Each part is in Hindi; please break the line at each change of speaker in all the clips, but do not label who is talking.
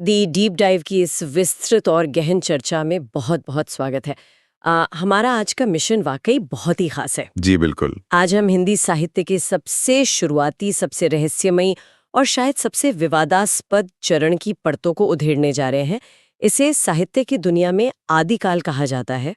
दी डीप डाइव की इस विस्तृत और गहन चर्चा में बहुत बहुत स्वागत है। हमारा आज का मिशन वाकई बहुत ही खास है।
जी बिल्कुल।
आज हम हिंदी साहित्य के सबसे शुरुआती, सबसे रहस्यमयी और शायद सबसे विवादास्पद चरण की परतों को उधेड़ने जा रहे हैं। इसे साहित्य की दुनिया में आदिकाल कहा जाता है।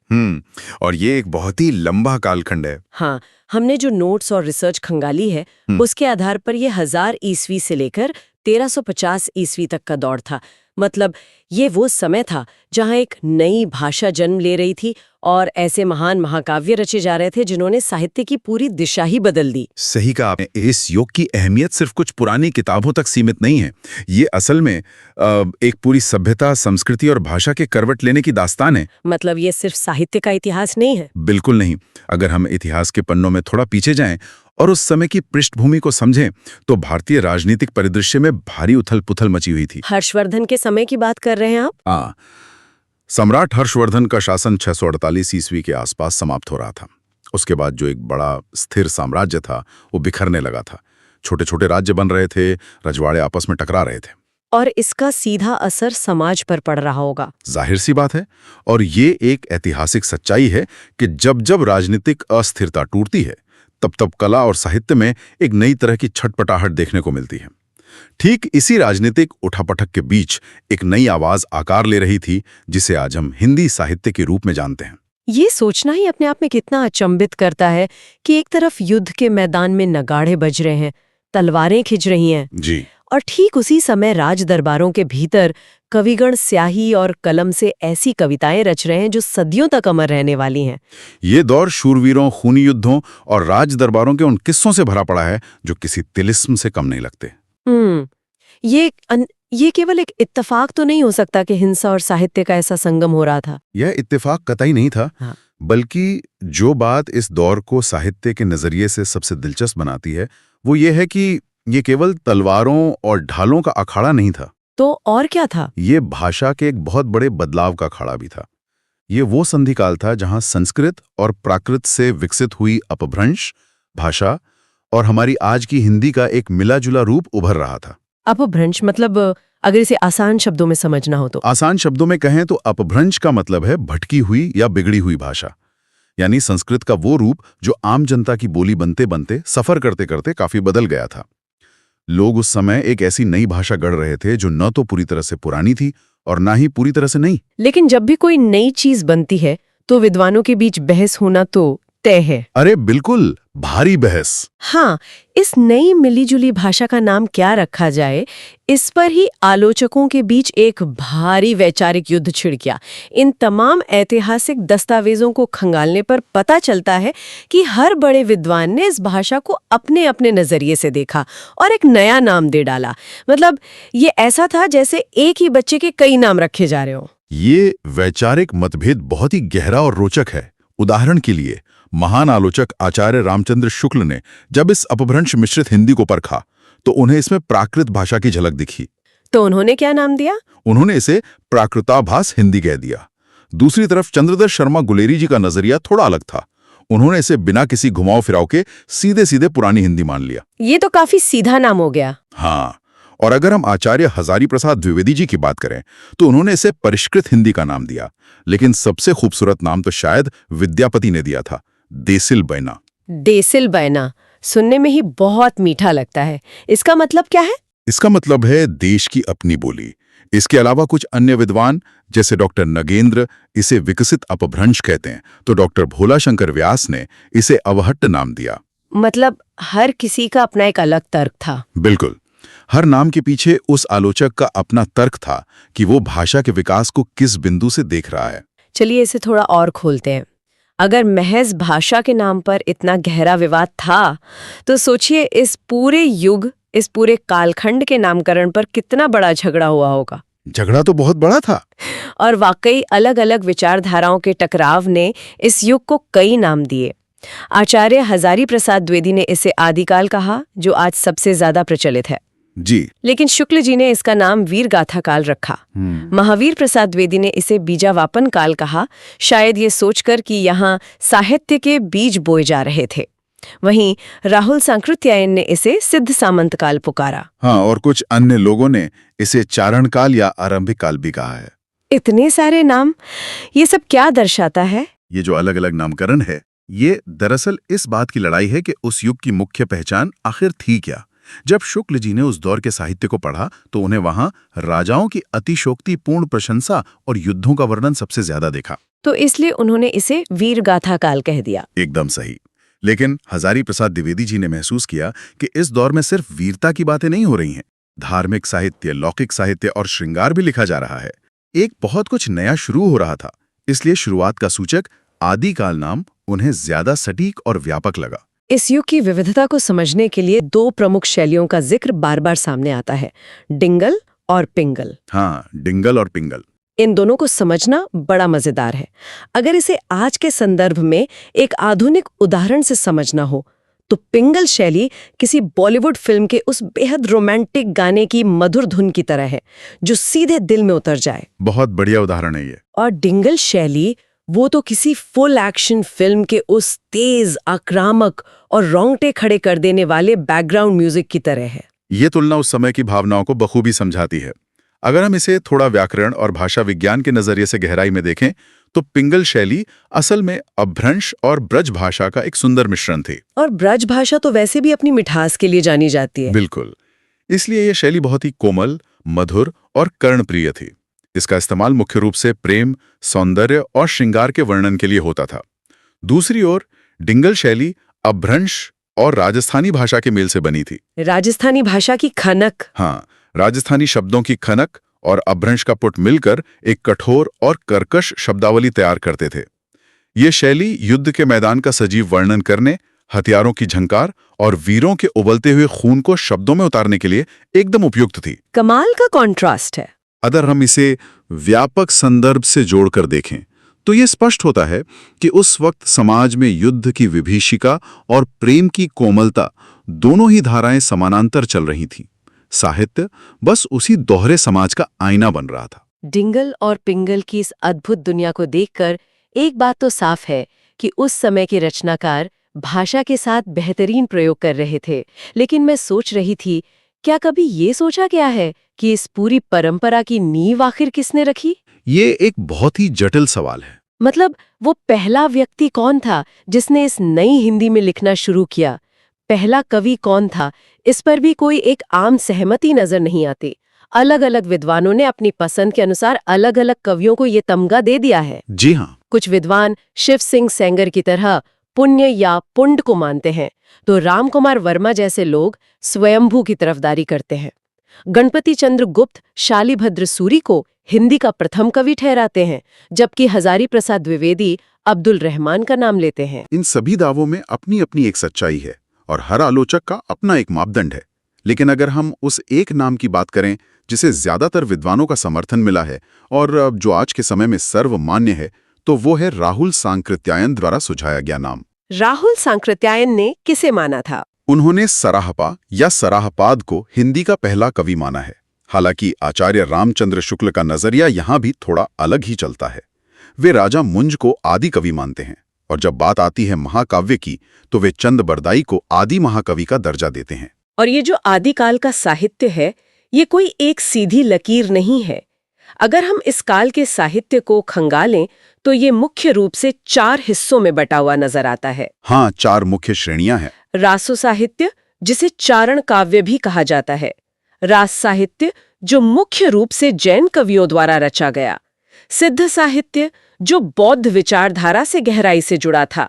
और ये एक बहुत ही लंबा कालखंड है।
हाँ, हमने जो नोट्स और रिसर्च खंगाली है उसके आधार पर ये 1000 ईस्वी से लेकर 1350 ईस्वी तक का दौर था। मतलब ये वो समय था जहाँ एक नई भाषा जन्म ले रही थी और ऐसे महान महाकाव्य रचे जा रहे थे जिन्होंने साहित्य की पूरी दिशा ही बदल दी।
सही कहा आपने। इस युग की अहमियत सिर्फ कुछ पुरानी किताबों तक सीमित नहीं है। ये असल में एक पूरी सभ्यता, संस्कृति और भाषा के करवट लेने की दास्तान है।
मतलब ये सिर्फ साहित्य का इतिहास नहीं है।
बिल्कुल नहीं। अगर हम इतिहास के पन्नों में थोड़ा पीछे जाएं और उस समय की पृष्ठभूमि को समझें तो भारतीय राजनीतिक परिदृश्य में भारी उथल-पुथल मची हुई थी।
हर्षवर्धन के समय की बात कर रहे हैं आप?
हाँ, सम्राट हर्षवर्धन का शासन 648 ईस्वी के आसपास समाप्त हो रहा था। उसके बाद जो एक बड़ा स्थिर साम्राज्य था वो बिखरने लगा था। छोटे छोटे राज्य बन रहे थे, रजवाड़े आपस में टकरा रहे थे।
और इसका सीधा असर समाज पर पड़ रहा होगा।
जाहिर सी बात है। और ये एक ऐतिहासिक सच्चाई है कि जब जब राजनीतिक अस्थिरता टूटती है तब तब कला और साहित्य में एक नई तरह की छटपटाहट देखने को मिलती है। ठीक इसी राजनीतिक उठापटक के बीच एक नई आवाज आकार ले रही थी जिसे आज हम हिंदी साहित्य के रूप में जानते हैं।
ये सोचना ही अपने आप में कितना अचंभित करता है कि एक तरफ युद्ध के मैदान में नगाड़े बज रहे हैं, तलवारें खिंच रही हैं
जी,
और ठीक उसी समय राज दरबारों के भीतर कविगण स्याही और कलम से ऐसी कविताएं रच रहे हैं जो सदियों तक अमर रहने वाली हैं।
ये दौर शूरवीरों, खूनी युद्धों और राज दरबारों के उन किस्सों से भरा पड़ा है जो किसी तिलिस्म से कम नहीं लगते।
ये केवल एक इत्तेफाक तो नहीं हो सकता कि हिंसा और साहित्य का ऐसा संगम हो रहा था।
यह इत्तेफाक कतई नहीं था।
हाँ।
बल्कि जो बात इस दौर को साहित्य के नजरिए से सबसे दिलचस्प बनाती है वो ये है कि ये केवल तलवारों और ढालों का अखाड़ा नहीं था।
तो और क्या था?
ये भाषा के एक बहुत बड़े बदलाव का अखाड़ा भी था। ये वो संधिकाल था जहां संस्कृत और प्राकृत से विकसित हुई अपभ्रंश भाषा और हमारी आज की हिंदी का एक मिला जुला रूप उभर रहा था।
अपभ्रंश मतलब, अगर इसे आसान शब्दों में समझना हो तो?
आसान शब्दों में कहें तो अपभ्रंश का मतलब है भटकी हुई या बिगड़ी हुई भाषा। यानी संस्कृत का वो रूप जो आम जनता की बोली बनते बनते, सफर करते करते काफी बदल गया था। लोग उस समय एक ऐसी नई भाषा गढ़ रहे थे जो न तो पूरी तरह से पुरानी थी और ना ही पूरी तरह से नहीं।
लेकिन जब भी कोई नई चीज बनती है तो विद्वानों के बीच बहस होना तो तय है।
अरे बिल्कुल, भारी बहस।
हाँ, इस नई मिलीजुली भाषा का नाम क्या रखा जाए, इस पर ही आलोचकों के बीच एक भारी वैचारिक युद्ध छिड़ गया। इन तमाम ऐतिहासिक दस्तावेजों को खंगालने पर पता चलता है कि हर बड़े विद्वान ने इस भाषा को अपने अपने नजरिए से देखा और एक नया नाम दे डाला। मतलब ये ऐसा था जैसे एक ही बच्चे के कई नाम रखे जा रहे हो।
ये वैचारिक मतभेद बहुत ही गहरा और रोचक है। उदाहरण के लिए महान आलोचक आचार्य रामचंद्र शुक्ल ने जब इस अपभ्रंश मिश्रित हिंदी को परखा तो उन्हें इसमें प्राकृत भाषा की झलक दिखी।
तो उन्होंने क्या नाम दिया?
उन्होंने इसे प्राकृताभास हिंदी कह दिया। दूसरी तरफ चंद्रदत्त शर्मा गुलेरी जी का नजरिया थोड़ा अलग था। उन्होंने इसे बिना किसी घुमाव फिराव के सीधे सीधे पुरानी हिंदी मान लिया।
ये तो काफी सीधा नाम हो गया।
हाँ, और अगर हम आचार्य हजारी प्रसाद द्विवेदी जी की बात करें तो उन्होंने इसे परिष्कृत हिंदी का नाम दिया। लेकिन सबसे खूबसूरत नाम तो शायद विद्यापति ने दिया था, देसिल बैना।
देसिल बैना सुनने में ही बहुत मीठा लगता है। इसका मतलब क्या है?
इसका मतलब है देश की अपनी बोली। इसके अलावा कुछ अन्य विद्वान जैसे डॉक्टर नगेंद्र इसे विकसित अपभ्रंश कहते हैं, तो डॉक्टर भोला शंकर व्यास ने इसे अवहट्ट नाम दिया।
मतलब हर किसी का अपना एक अलग तर्क था।
बिल्कुल, हर नाम के पीछे उस आलोचक का अपना तर्क था कि वो भाषा के विकास को किस बिंदु से देख रहा है।
चलिए इसे थोड़ा और खोलते हैं। अगर महज भाषा के नाम पर इतना गहरा विवाद था तो सोचिए इस पूरे युग, इस पूरे कालखंड के नामकरण पर कितना बड़ा झगड़ा हुआ होगा।
झगड़ा तो बहुत बड़ा था।
और वाकई अलग अलग विचारधाराओं के टकराव ने इस युग को कई नाम दिए। आचार्य हजारी प्रसाद द्विवेदी ने इसे आदिकाल कहा, जो आज सबसे ज्यादा प्रचलित है
जी।
लेकिन शुक्ल जी ने इसका नाम वीर गाथा काल रखा। महावीर प्रसाद द्विवेदी ने इसे बीजावापन काल कहा, शायद ये सोचकर कि यहाँ साहित्य के बीज बोए जा रहे थे। वहीं राहुल सांकृत्यायन ने इसे सिद्ध सामंत काल पुकारा।
हाँ, और कुछ अन्य लोगों ने इसे चारण काल या आरंभिक काल भी कहा है।
इतने सारे नाम, ये सब क्या दर्शाता है?
ये जो अलग अलग नामकरण है, ये दरअसल इस बात की लड़ाई है कि उस युग की मुख्य पहचान आखिर थी क्या। जब शुक्ल जी ने उस दौर के साहित्य को पढ़ा तो उन्हें वहां राजाओं की अतिशोक्तिपूर्ण प्रशंसा और युद्धों का वर्णन सबसे ज्यादा देखा।
तो इसलिए उन्होंने इसे वीर गाथा काल कह दिया।
एकदम सही। लेकिन हजारी प्रसाद द्विवेदी जी ने महसूस किया कि इस दौर में सिर्फ वीरता की बातें नहीं हो रही हैं, धार्मिक साहित्य, लौकिक साहित्य और श्रृंगार भी लिखा जा रहा है। एक बहुत कुछ नया शुरू हो रहा था, इसलिए शुरुआत का सूचक आदिकाल नाम उन्हें ज्यादा सटीक और व्यापक लगा।
इस युग की विविधता को समझने के लिए दो प्रमुख शैलियों का जिक्र बार बार सामने आता है, डिंगल और पिंगल।
हाँ, डिंगल और पिंगल।
इन दोनों को समझना बड़ा मजेदार है। अगर इसे आज के संदर्भ में एक आधुनिक उदाहरण से समझना हो तो पिंगल शैली किसी बॉलीवुड फिल्म के उस बेहद रोमांटिक गाने की मधुर धुन की तरह है जो सीधे दिल में उतर जाए।
बहुत बढ़िया उदाहरण है ये।
और डिंगल शैली वो तो किसी फुल एक्शन फिल्म के उस तेज, आक्रामक और रोंगटे खड़े कर देने वाले बैकग्राउंड म्यूजिक की तरह है।
ये तुलना उस समय की भावनाओं को बखूबी समझाती है। अगर हम इसे थोड़ा व्याकरण और भाषा विज्ञान के नजरिए से गहराई में देखें तो पिंगल शैली असल में अपभ्रंश और ब्रज भाषा का एक सुंदर मिश्रण थी।
और ब्रज भाषा तो वैसे भी अपनी मिठास के लिए जानी जाती है।
बिल्कुल। इसलिए यह शैली बहुत ही कोमल, मधुर और कर्णप्रिय थी। इसका इस्तेमाल मुख्य रूप से प्रेम, सौंदर्य और श्रृंगार के वर्णन के लिए होता था। दूसरी ओर डिंगल शैली अपभ्रंश और राजस्थानी भाषा के मेल से बनी थी।
राजस्थानी भाषा की खनक।
हाँ, राजस्थानी शब्दों की खनक और अपभ्रंश का पुट मिलकर एक कठोर और कर्कश शब्दावली तैयार करते थे। ये शैली युद्ध के मैदान का सजीव वर्णन करने, हथियारों की झंकार और वीरों के उबलते हुए खून को शब्दों में उतारने के लिए एकदम उपयुक्त थी।
कमाल का कॉन्ट्रास्ट है।
अगर हम इसे व्यापक संदर्भ से जोड़कर देखें तो ये स्पष्ट होता है कि उस वक्त समाज में युद्ध की विभीषिका और प्रेम की कोमलता दोनों ही धाराएं समानांतर चल रही थीं। साहित्य बस उसी दोहरे समाज का आईना बन रहा था।
डिंगल और पिंगल की इस अद्भुत दुनिया को देखकर एक बात तो साफ है कि उस समय के रचनाकार भाषा के साथ बेहतरीन प्रयोग कर रहे थे। लेकिन मैं सोच रही थी, क्या कभी ये सोचा गया है कि इस पूरी परंपरा की नींव आखिर किसने रखी?
ये एक बहुत ही जटिल सवाल है।
मतलब वो पहला व्यक्ति कौन था जिसने इस नई हिंदी में लिखना शुरू किया? पहला कवि कौन था? इस पर भी कोई एक आम सहमति नजर नहीं आती। अलग अलग विद्वानों ने अपनी पसंद के अनुसार अलग अलग कवियों को ये तमगा दे दिया है।
जी हाँ।
कुछ विद्वान शिव सिंह सेंगर की तरह पुण्य या पुंड को मानते हैं, तो राम कुमार वर्मा जैसे लोग स्वयंभू की तरफदारी करते हैं। गणपति चंद्र गुप्त शालिभद्र सूरी को हिंदी का प्रथम कवि ठहराते हैं, जबकि हजारी प्रसाद द्विवेदी अब्दुल रहमान का नाम लेते हैं।
इन सभी दावों में अपनी अपनी एक सच्चाई है और हर आलोचक का अपना एक मापदंड है। लेकिन अगर हम उस एक नाम की बात करें जिसे ज्यादातर विद्वानों का समर्थन मिला है और जो आज के समय में सर्वमान्य है, तो वो है राहुल सांकृत्यायन द्वारा सुझाया गया नाम।
राहुल सांकृत्यायन ने किसे माना था?
उन्होंने सराहपा या सराहपाद को हिंदी का पहला कवि माना है। हालांकि आचार्य रामचंद्र शुक्ल का नजरिया यहाँ भी थोड़ा अलग ही चलता है। वे राजा मुंज को आदि कवि मानते हैं और जब बात आती है महाकाव्य की तो वे चंद बरदाई को आदि महाकवि का दर्जा देते हैं।
और ये जो आदिकाल का साहित्य है, ये कोई एक सीधी लकीर नहीं है। अगर हम इस काल के साहित्य को खंगालें तो ये मुख्य रूप से 4 हिस्सों में बटा हुआ नजर आता है।
हाँ, 4 मुख्य श्रेणियां हैं।
रासो साहित्य, जिसे चारण काव्य भी कहा जाता है। रास साहित्य, जो मुख्य रूप से जैन कवियों द्वारा रचा गया। सिद्ध साहित्य, जो बौद्ध विचारधारा से गहराई से जुड़ा था।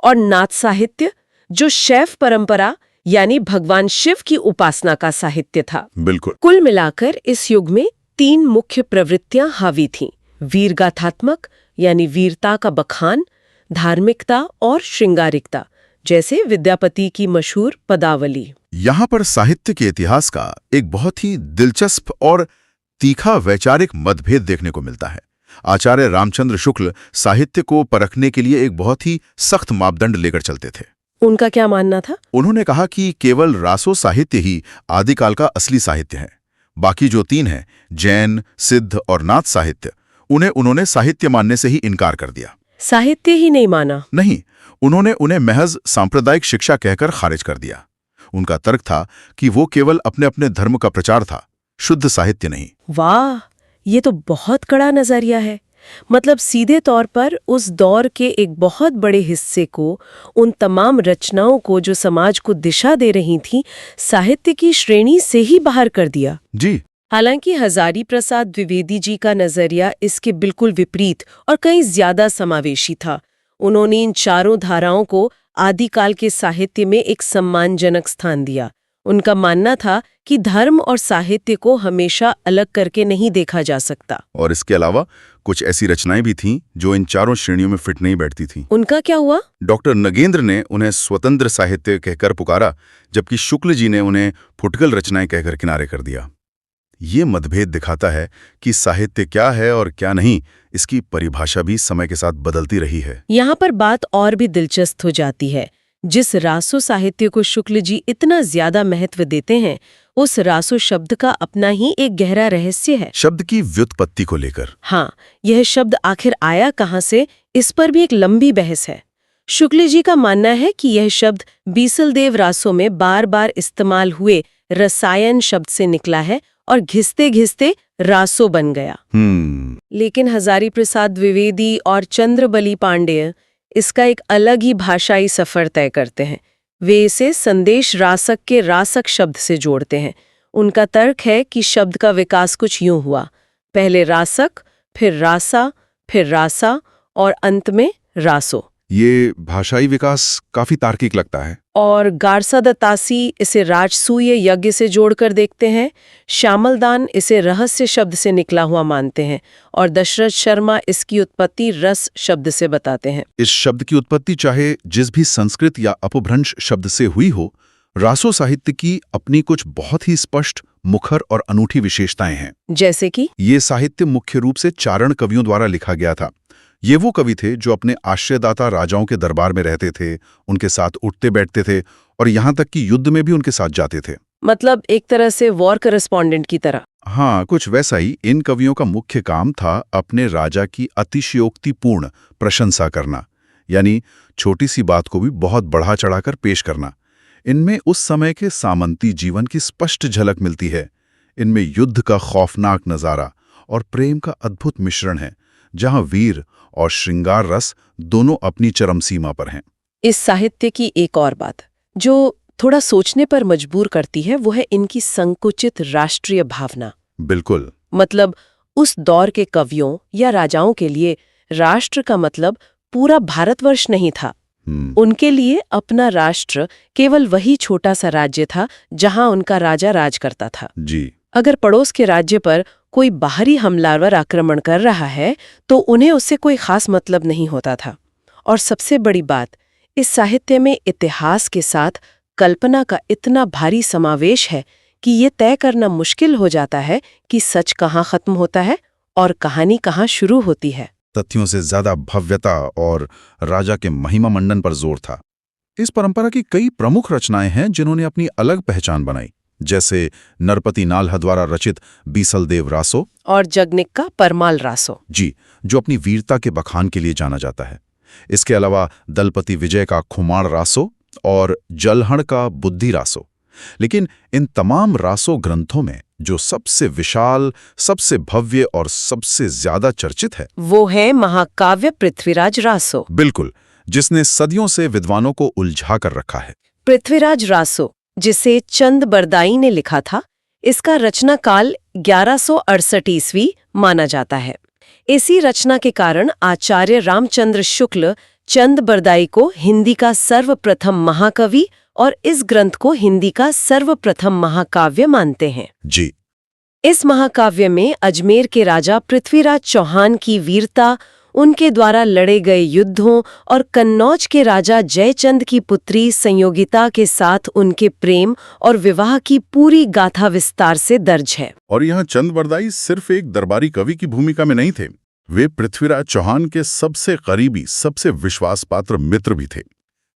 और नाथ साहित्य, जो शैव परंपरा यानी भगवान शिव की उपासना का साहित्य था।
बिल्कुल।
कुल मिलाकर इस युग में 3 मुख्य प्रवृत्तियां हावी थीं: वीरगाथात्मक यानी वीरता का बखान, धार्मिकता और श्रृंगारिकता, जैसे विद्यापति की मशहूर पदावली।
यहाँ पर साहित्य के इतिहास का एक बहुत ही दिलचस्प और तीखा वैचारिक मतभेद देखने को मिलता है। आचार्य रामचंद्र शुक्ल साहित्य को परखने के लिए एक बहुत ही सख्त मापदंड लेकर चलते थे।
उनका क्या मानना था?
उन्होंने कहा कि केवल रासो साहित्य ही आदिकाल का असली साहित्य है। बाकी जो 3 हैं, जैन, सिद्ध और नाथ साहित्य, उन्हें उन्होंने साहित्य मानने से ही इनकार कर दिया।
साहित्य ही नहीं माना?
नहीं, उन्होंने उन्हें महज सांप्रदायिक शिक्षा कहकर खारिज कर दिया। उनका तर्क था कि वो केवल अपने अपने धर्म का प्रचार था, शुद्ध साहित्य नहीं।
वाह, ये तो बहुत कड़ा नजरिया है। मतलब सीधे तौर पर उस दौर के एक बहुत बड़े हिस्से को, उन तमाम रचनाओं को जो समाज को दिशा दे रही थीं, साहित्य की श्रेणी से ही बाहर कर दिया।
जी।
हालांकि हजारी प्रसाद द्विवेदी जी का नजरिया इसके बिल्कुल विपरीत और कहीं ज्यादा समावेशी था। उन्होंने इन चारों धाराओं को आदिकाल के साहित्य में एक सम्मानजनक स्थान दिया। उनका मानना था कि धर्म और साहित्य को हमेशा अलग करके नहीं देखा जा सकता।
और इसके अलावा कुछ ऐसी रचनाएं भी थीं जो इन चारों श्रेणियों में फिट नहीं बैठती थीं।
उनका क्या हुआ?
डॉक्टर नगेंद्र ने उन्हें स्वतंत्र साहित्य कहकर पुकारा, जबकि शुक्ल जी ने उन्हें फुटकल रचनाएं कहकर किनारे कर दिया। ये मतभेद दिखाता है कि साहित्य क्या है और क्या नहीं, इसकी परिभाषा भी समय के साथ बदलती रही है।
यहाँ पर बात और भी दिलचस्प हो जाती है। जिस रासो साहित्य को शुक्ल जी इतना ज्यादा महत्व देते हैं, उस रासो शब्द का अपना ही एक गहरा रहस्य है।
शब्द की व्युत्पत्ति को लेकर।
हाँ, यह शब्द आखिर आया कहाँ से, इस पर भी एक लंबी बहस है। शुक्ल जी का मानना है कि यह शब्द बीसलदेव रासो में बार बार इस्तेमाल हुए रसायन शब्द से निकला है और घिसते घिसते रासो बन गया। लेकिन हजारी प्रसाद द्विवेदी और चंद्रबली पांडेय इसका एक अलग ही भाषाई सफर तय करते हैं। वे इसे संदेश रासक के रासक शब्द से जोड़ते हैं। उनका तर्क है कि शब्द का विकास कुछ यूं हुआ, पहले रासक, फिर रासा, फिर रासा और अंत में रासो।
ये भाषाई विकास काफी तार्किक लगता है।
और गारसा दत्तासी इसे राजसूय यज्ञ से जोड़कर देखते हैं। श्यामलदान इसे रहस्य शब्द से निकला हुआ मानते हैं और दशरथ शर्मा इसकी उत्पत्ति रस शब्द से बताते हैं।
इस शब्द की उत्पत्ति चाहे जिस भी संस्कृत या अपभ्रंश शब्द से हुई हो, रासो साहित्य की अपनी कुछ बहुत ही स्पष्ट, मुखर और अनूठी विशेषताएं हैं।
जैसे कि
ये साहित्य मुख्य रूप से चारण कवियों द्वारा लिखा गया था। ये वो कवि थे जो अपने आश्रयदाता राजाओं के दरबार में रहते थे, उनके साथ उठते बैठते थे और यहाँ तक कि युद्ध में भी उनके साथ जाते थे।
मतलब एक तरह से वॉर करेस्पॉन्डेंट की तरह।
हाँ, कुछ वैसा ही। इन कवियों का मुख्य काम था अपने राजा की अतिशयोक्तिपूर्ण प्रशंसा करना, यानी छोटी सी बात को भी बहुत बढ़ा चढ़ाकर पेश करना। इनमें उस समय के सामंती जीवन की स्पष्ट झलक मिलती है। इनमें युद्ध का खौफनाक नजारा और प्रेम का अद्भुत मिश्रण है, जहां वीर और श्रृंगार रस दोनों अपनी चरम सीमा पर हैं।
इस साहित्य की एक और बात जो थोड़ा सोचने पर मजबूर करती है, वो है इनकी संकुचित राष्ट्रीय भावना।
बिल्कुल।
मतलब उस दौर के कवियों या राजाओं के लिए राष्ट्र का मतलब पूरा भारतवर्ष नहीं था। उनके लिए अपना राष्ट्र केवल वही छोटा सा राज्य था जहां उनका राजा राज करता था।
जी।
अगर पड़ोस के राज्य पर कोई बाहरी हमलावर आक्रमण कर रहा है तो उन्हें उससे कोई खास मतलब नहीं होता था। और सबसे बड़ी बात, इस साहित्य में इतिहास के साथ कल्पना का इतना भारी समावेश है कि ये तय करना मुश्किल हो जाता है कि सच कहाँ खत्म होता है और कहानी कहाँ शुरू होती है।
तथ्यों से ज्यादा भव्यता और राजा के महिमा मंडन पर जोर था। इस परंपरा की कई प्रमुख रचनाएं हैं जिन्होंने अपनी अलग पहचान बनाई, जैसे नरपति नाल्हा द्वारा रचित बीसलदेव रासो
और जगनिक का परमाल रासो,
जी, जो अपनी वीरता के बखान के लिए जाना जाता है। इसके अलावा दलपति विजय का खुमाण रासो और जलहण का बुद्धि रासो। लेकिन इन तमाम रासो ग्रंथों में जो सबसे विशाल, सबसे भव्य और सबसे ज्यादा चर्चित है, वो
है महाकाव्य पृथ्वीराज रासो।
बिल्कुल, जिसने सदियों से विद्वानों को उलझा कर रखा है।
पृथ्वीराज रासो, जिसे चंद बरदाई ने लिखा था, इसका रचना काल 1168 ईस्वी माना जाता है। इसी रचना के कारण आचार्य रामचंद्र शुक्ल चंद बरदाई को हिंदी का सर्वप्रथम महाकवि और इस ग्रंथ को हिंदी का सर्वप्रथम महाकाव्य मानते हैं।
जी।
इस महाकाव्य में अजमेर के राजा पृथ्वीराज चौहान की वीरता, उनके द्वारा लड़े गए युद्धों और कन्नौज के राजा जयचंद की पुत्री संयोगिता के साथ उनके प्रेम और विवाह की पूरी गाथा विस्तार से दर्ज है।
और यहाँ चंद बरदाई सिर्फ एक दरबारी कवि की भूमिका में नहीं थे, वे पृथ्वीराज चौहान के सबसे करीबी, सबसे विश्वासपात्र मित्र भी थे।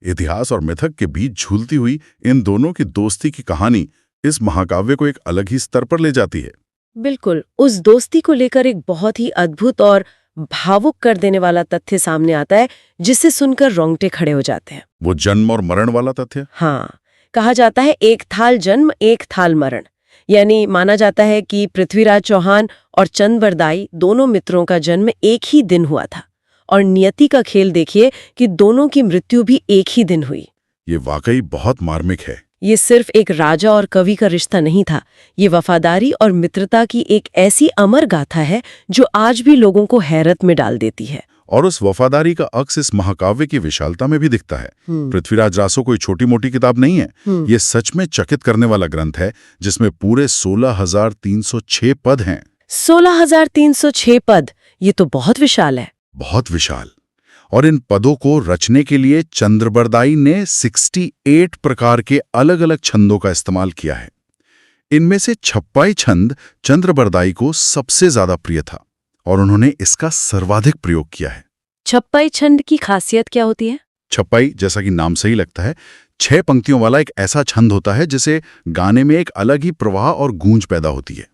इतिहास और मिथक के बीच झूलती हुई इन दोनों की दोस्ती की कहानी इस महाकाव्य को एक अलग ही स्तर पर ले जाती है।
बिल्कुल, उस दोस्ती को लेकर एक बहुत ही अद्भुत और भावुक कर देने वाला तथ्य सामने आता है जिसे सुनकर रोंगटे खड़े हो जाते हैं।
वो जन्म और मरण वाला तथ्य?
हाँ, कहा जाता है एक थाल जन्म एक थाल मरण। यानी माना जाता है कि पृथ्वीराज चौहान और चंद्रबरदाई दोनों मित्रों का जन्म एक ही दिन हुआ था और नियति का खेल देखिए कि दोनों की मृत्यु भी एक ही दिन हुई।
ये वाकई बहुत मार्मिक है।
ये सिर्फ एक राजा और कवि का रिश्ता नहीं था, ये वफादारी और मित्रता की एक ऐसी अमर गाथा है जो आज भी लोगों को हैरत में डाल देती है।
और उस वफादारी का अक्स इस महाकाव्य की विशालता में भी दिखता है। पृथ्वीराज रासो कोई छोटी मोटी किताब नहीं है। ये सच में चकित करने वाला ग्रंथ है जिसमें पूरे 16,306 पद हैं।
16,306 पद, ये तो बहुत विशाल है।
बहुत विशाल। और इन पदों को रचने के लिए चंद्रबरदाई ने 68 प्रकार के अलग अलग छंदों का इस्तेमाल किया है। इनमें से छप्पाई छंद चंद्रबरदाई को सबसे ज्यादा प्रिय था और उन्होंने इसका सर्वाधिक प्रयोग किया है।
छप्पाई छंद की खासियत क्या होती है?
छप्पाई, जैसा कि नाम से ही लगता है, 6 पंक्तियों वाला एक ऐसा छंद होता है जिसे गाने में एक अलग ही प्रवाह और गूंज पैदा होती है।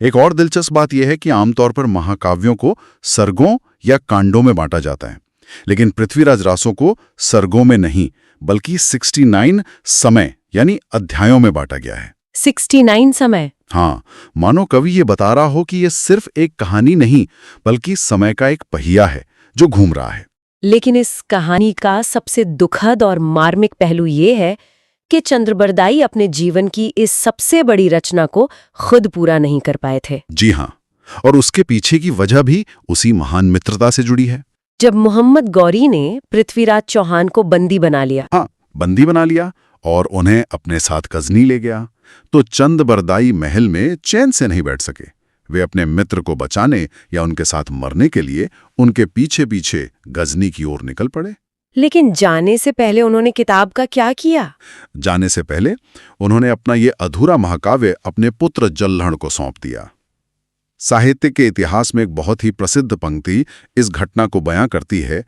एक और दिलचस्प बात यह है कि आमतौर पर महाकाव्यों को सर्गों या कांडों में बांटा जाता है, लेकिन पृथ्वीराज रासो को सर्गों में नहीं बल्कि 69 समय यानी अध्यायों में बांटा गया है।
69 समय?
हाँ, मानो कवि ये बता रहा हो कि ये सिर्फ एक कहानी नहीं बल्कि समय का एक पहिया है जो घूम रहा है।
लेकिन इस कहानी का सबसे दुखद और मार्मिक पहलू ये है कि चंद्रबरदाई अपने जीवन की इस सबसे बड़ी रचना को खुद पूरा नहीं कर पाए थे।
जी हाँ, और उसके पीछे की वजह भी उसी महान मित्रता से जुड़ी है।
जब मोहम्मद गौरी ने पृथ्वीराज चौहान को बंदी बना लिया,
हाँ, बंदी बना लिया और उन्हें अपने साथ गजनी ले गया, तो चंद्रबरदाई महल में चैन से नहीं बैठ सके। वे अपने मित्र को बचाने या उनके साथ मरने के लिए उनके पीछे पीछे गजनी की ओर निकल पड़े।
लेकिन जाने से पहले उन्होंने किताब का क्या किया?
जाने से पहले उन्होंने अपना ये अधूरा महाकाव्य अपने पुत्र जल्लहण को सौंप दिया। साहित्य के इतिहास में एक बहुत ही प्रसिद्ध पंक्ति इस घटना को बयां करती है,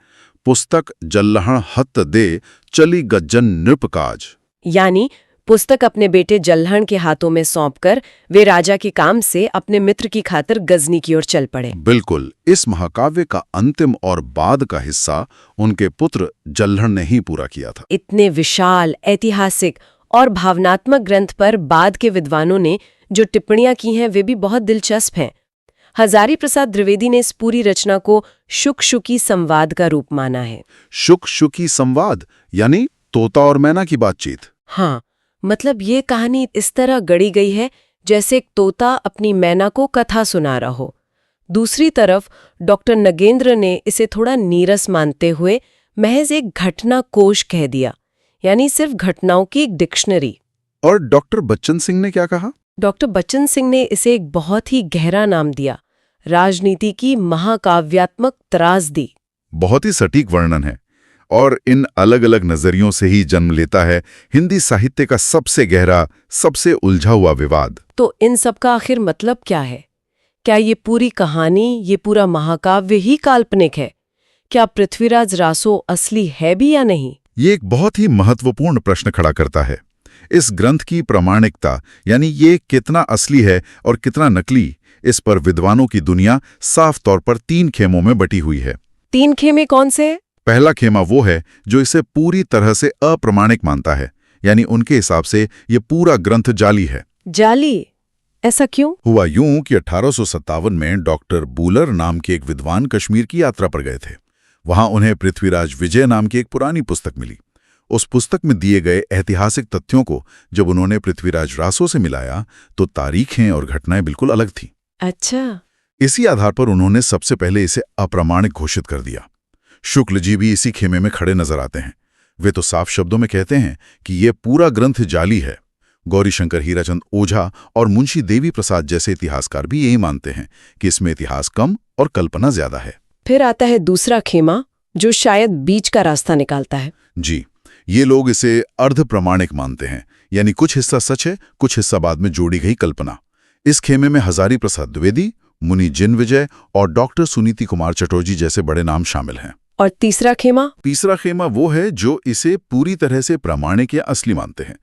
पुस्तक जल्लहण हत दे चली गज्जन नृपकाज।
यानी पुस्तक अपने बेटे जल्लहण के हाथों में सौंपकर वे राजा के काम से अपने मित्र की खातिर गजनी की ओर चल पड़े।
बिल्कुल, इस महाकाव्य का अंतिम और बाद का हिस्सा उनके पुत्र जल्लहण ने ही पूरा किया था।
इतने विशाल, ऐतिहासिक और भावनात्मक ग्रंथ पर बाद के विद्वानों ने जो टिप्पणियां की हैं वे भी बहुत दिलचस्प हैं। हजारी प्रसाद द्विवेदी ने इस पूरी रचना को शुक-शुकी संवाद का रूप माना है।
शुक-शुकी संवाद यानी तोता और मैना की बातचीत।
हाँ, मतलब ये कहानी इस तरह गढ़ी गई है जैसे एक तोता अपनी मैना को कथा सुना रहा हो। दूसरी तरफ डॉक्टर नगेंद्र ने इसे थोड़ा नीरस मानते हुए महज एक घटना कोश कह दिया, यानी सिर्फ घटनाओं की एक डिक्शनरी।
और डॉक्टर बच्चन सिंह ने क्या कहा?
डॉक्टर बच्चन सिंह ने इसे एक बहुत ही गहरा नाम दिया, राजनीति की महाकाव्यात्मक त्रासदी।
बहुत ही सटीक वर्णन है और इन अलग अलग नजरियों से ही जन्म लेता है हिंदी साहित्य का सबसे गहरा, सबसे उलझा हुआ विवाद।
तो इन सब का आखिर मतलब क्या है? क्या ये पूरी कहानी, ये पूरा महाकाव्य ही काल्पनिक है? क्या पृथ्वीराज रासो असली है भी या नहीं?
ये एक बहुत ही महत्वपूर्ण प्रश्न खड़ा करता है। इस ग्रंथ की प्रामाणिकता यानी ये कितना असली है और कितना नकली, इस पर विद्वानों की दुनिया साफ तौर पर 3 खेमों में बटी हुई है।
3 खेमे कौन से?
पहला खेमा वो है जो इसे पूरी तरह से अप्रामाणिक मानता है, यानी उनके हिसाब से ये पूरा ग्रंथ जाली है।
जाली? ऐसा क्यों?
हुआ यूं कि 1857 में डॉक्टर बूलर नाम के एक विद्वान कश्मीर की यात्रा पर गए थे। वहां उन्हें पृथ्वीराज विजय नाम की एक पुरानी पुस्तक मिली। उस पुस्तक में दिए गए ऐतिहासिक तथ्यों को जब उन्होंने पृथ्वीराज रासो से मिलाया तो तारीखें और घटनाएं बिल्कुल अलग थीं।
अच्छा।
इसी आधार पर उन्होंने सबसे पहले इसे अप्रामाणिक घोषित कर दिया। शुक्ल जी भी इसी खेमे में खड़े नजर आते हैं। वे तो साफ शब्दों में कहते हैं कि ये पूरा ग्रंथ जाली है। गौरीशंकर हीराचंद ओझा और मुंशी देवी प्रसाद जैसे इतिहासकार भी यही मानते हैं कि इसमें इतिहास कम और कल्पना ज्यादा है।
फिर आता है दूसरा खेमा जो शायद बीच का रास्ता निकालता है।
जी, ये लोग इसे अर्ध प्रमाणिक मानते हैं, यानी कुछ हिस्सा सच है, कुछ हिस्सा बाद में जोड़ी गई कल्पना। इस खेमे में हजारी प्रसाद द्विवेदी, मुनि जिन विजय और डॉक्टर सुनीति कुमार चटर्जी जैसे बड़े नाम शामिल हैं।
और तीसरा खेमा?
तीसरा खेमा वो है जो इसे पूरी तरह से प्रामाणिक या असली मानते हैं।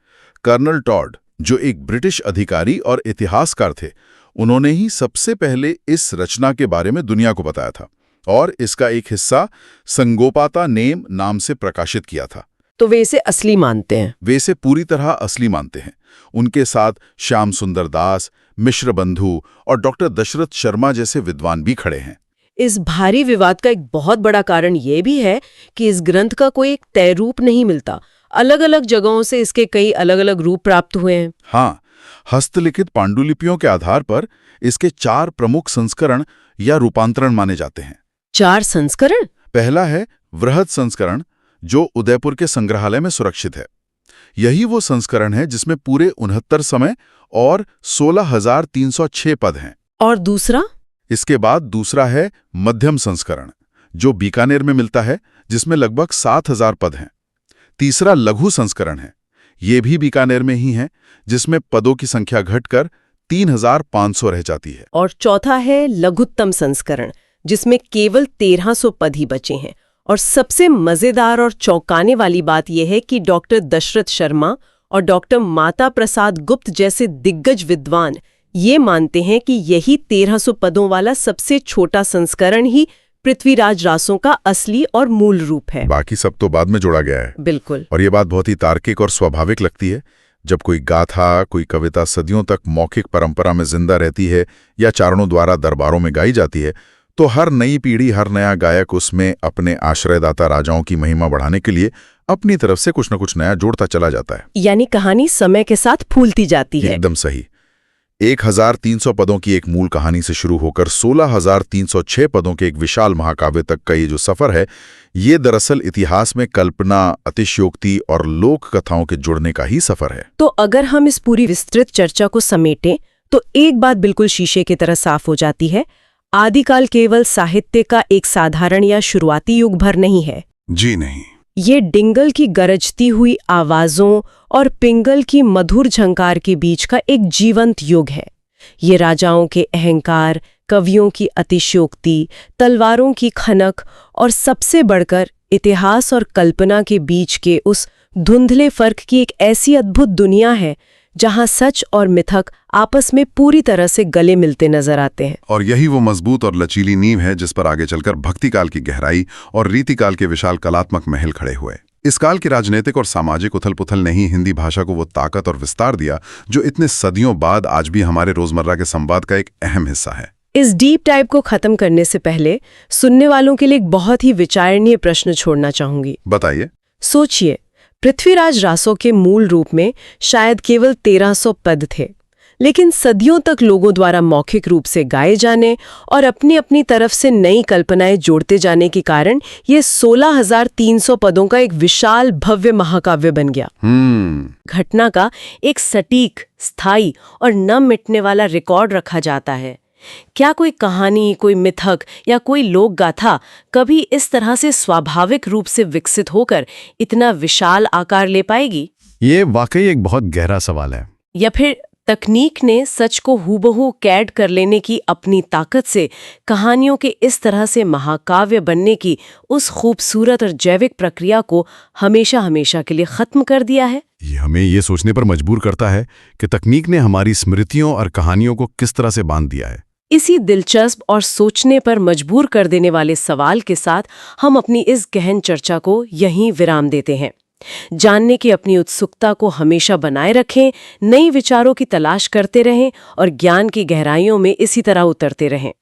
कर्नल टॉड, जो एक ब्रिटिश अधिकारी और इतिहासकार थे, उन्होंने ही सबसे पहले इस रचना के बारे में दुनिया को बताया था। और इसका एक हिस्सा संगोपाता नेम नाम से प्रकाशित किया था।
तो वे इसे असली मानते हैं?
वे इसे पूरी तरह असली मानते हैं। उनके साथ श्याम सुंदर दास, मिश्र बंधु और डॉक्टर दशरथ शर्मा जैसे विद्वान भी खड़े हैं।
इस भारी विवाद का एक बहुत बड़ा कारण ये भी है कि इस ग्रंथ का कोई एक तय रूप नहीं मिलता। अलग अलग जगहों से इसके कई अलग अलग रूप प्राप्त हुए हैं।
हाँ, हस्तलिखित पांडुलिपियों के आधार पर इसके 4 प्रमुख संस्करण या रूपांतरण माने जाते हैं।
4 संस्करण?
पहला है वृहद संस्करण, जो उदयपुर के संग्रहालय में सुरक्षित है। यही वो संस्करण है जिसमें पूरे 69 समय और 16,306 पद हैं।
और दूसरा?
इसके बाद दूसरा है मध्यम संस्करण, जो बीकानेर में मिलता है, जिसमें लगभग 7,000 पद हैं। तीसरा लघु संस्करण है, ये भी बीकानेर में ही है, जिसमें पदों की संख्या घटकर 3,500 रह जाती है।
और चौथा है लघुत्तम संस्करण, जिसमें केवल 1,300 पद ही बचे हैं। और सबसे मजेदार और चौंकाने वाली बात यह है कि डॉक्टर दशरथ शर्मा और डॉक्टर माता प्रसाद गुप्त जैसे दिग्गज विद्वान ये मानते हैं कि यही 1,300 पदों वाला सबसे छोटा संस्करण ही पृथ्वीराज रासों का असली और मूल रूप है।
बाकी सब तो बाद में जोड़ा गया है।
बिल्कुल।
और ये बात बहुत ही तार्किक और स्वाभाविक लगती है। जब कोई गाथा, कोई कविता सदियों तक मौखिक परंपरा में जिंदा रहती है या चारणों द्वारा दरबारों में गाई जाती है, तो हर नई पीढ़ी, हर नया गायक उसमें अपने आश्रयदाता राजाओं की महिमा बढ़ाने के लिए अपनी तरफ से कुछ न कुछ नया जोड़ता चला जाता है।
यानी कहानी समय के साथ फूलती जाती है।
एकदम सही। 1,300 पदों की एक मूल कहानी से शुरू होकर 16,306 पदों के एक विशाल महाकाव्य तक का ये जो सफर है, ये दरअसल इतिहास में कल्पना, अतिशयोक्ति और लोक कथाओं के जुड़ने का ही सफर है।
तो अगर हम इस पूरी विस्तृत चर्चा को समेटें तो एक बात बिल्कुल शीशे की तरह साफ हो जाती है। आदिकाल केवल साहित्य का एक साधारण या शुरुआती युग भर नहीं है।
जी नहीं।
ये डिंगल की गरजती हुई आवाजों और पिंगल की मधुर झंकार के बीच का एक जीवंत युग है। ये राजाओं के अहंकार, कवियों की अतिशयोक्ति, तलवारों की खनक और सबसे बढ़कर इतिहास और कल्पना के बीच के उस धुंधले फर्क की एक ऐसी अद्भुत दुनिया है जहां सच और मिथक आपस में पूरी तरह से गले मिलते नजर आते हैं।
और यही वो मजबूत और लचीली नींव है जिस पर आगे चलकर भक्तिकाल की गहराई और रीतिकाल के विशाल कलात्मक महल खड़े हुए। इस काल की राजनीतिक और सामाजिक उथल-पुथल ने ही हिंदी भाषा को वो ताकत और विस्तार दिया जो इतने सदियों बाद आज भी हमारे रोजमर्रा के संवाद का एक अहम हिस्सा है।
इस डीप डाइव को खत्म करने से पहले सुनने वालों के लिए एक बहुत ही विचारणीय प्रश्न छोड़ना चाहूंगी।
बताइए।
सोचिए, पृथ्वीराज रासों के मूल रूप में शायद केवल 1,300 पद थे, लेकिन सदियों तक लोगों द्वारा मौखिक रूप से गाए जाने और अपनी अपनी तरफ से नई कल्पनाएं जोड़ते जाने के कारण ये 16,300 पदों का एक विशाल भव्य महाकाव्य बन गया। घटना का एक सटीक, स्थायी और न मिटने वाला रिकॉर्ड रखा जाता है। क्या कोई कहानी, कोई मिथक या कोई लोक गाथा कभी इस तरह से स्वाभाविक रूप से विकसित होकर इतना विशाल आकार ले पाएगी?
ये वाकई एक बहुत गहरा सवाल है।
या फिर तकनीक ने सच को हूबहू कैद कर लेने की अपनी ताकत से कहानियों के इस तरह से महाकाव्य बनने की उस खूबसूरत और जैविक प्रक्रिया को हमेशा हमेशा के लिए खत्म कर दिया है?
ये हमें ये सोचने पर मजबूर करता है कि तकनीक ने हमारी स्मृतियों और कहानियों को किस तरह से बांध दिया है।
इसी दिलचस्प और सोचने पर मजबूर कर देने वाले सवाल के साथ हम अपनी इस गहन चर्चा को यहीं विराम देते हैं। जानने की अपनी उत्सुकता को हमेशा बनाए रखें, नई विचारों की तलाश करते रहें और ज्ञान की गहराइयों में इसी तरह उतरते रहें।